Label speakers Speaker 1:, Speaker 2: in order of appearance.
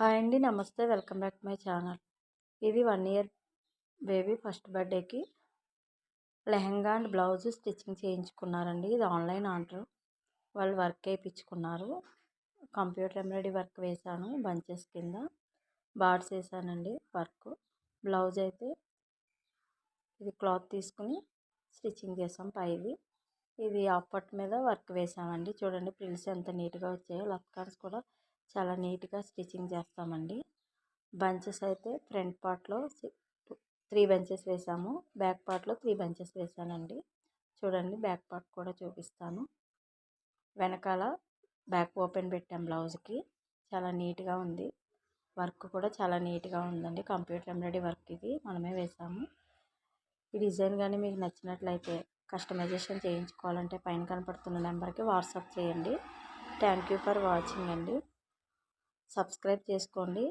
Speaker 1: Hi అండి. నమస్తే. Welcome back to my channel. ఇది 1 ఇయర్ బేబీ ఫస్ట్ బర్త్డేకి లెహంగా అండ్ బ్లౌజ్ స్టిచ్చింగ్ చేయించుకున్నారండి. ఇది ఆన్లైన్ ఆర్డర్. వాళ్ళు వర్క్ వేయించుకున్నారు. కంప్యూటర్ ఎంబ్రాయిడరీ వర్క్ వేశాను. బంచెస్ కింద బార్డ్స్ వేసానండి వర్క్. బ్లౌజ్ అయితే ఇది క్లాత్ తీసుకుని స్టిచ్చింగ్ చేసాం పైది. ఇది హాఫ్ పట్టు మీద వర్క్ వేసామండి. చూడండి ప్రిల్స్ ఎంత నీట్గా వచ్చాయో. లత్కాన్స్ కూడా చాలా నీట్గా స్టిచ్చింగ్ చేస్తామండి. బంచెస్ అయితే ఫ్రంట్ పార్ట్లో 3 బంచెస్ వేసాము. బ్యాక్ పార్ట్లో 3 బంచెస్ వేసానండి. చూడండి బ్యాక్ పార్ట్ కూడా చూపిస్తాను. వెనకాల బ్యాక్ ఓపెన్ పెట్టాం బ్లౌజ్కి. చాలా నీట్గా ఉంది. వర్క్ కూడా చాలా నీట్గా ఉందండి. కంప్యూటర్ ఎంబ్రాయిడరీ వర్క్ ఇది మనమే వేసాము. ఈ డిజైన్ కానీ మీకు నచ్చినట్లయితే కస్టమైజేషన్ చేయించుకోవాలంటే పైన కనపడుతున్న నెంబర్కి వాట్సాప్ చేయండి. థ్యాంక్ యూ ఫర్ వాచింగ్ అండి. సబ్స్క్రైబ్ చేసుకోండి.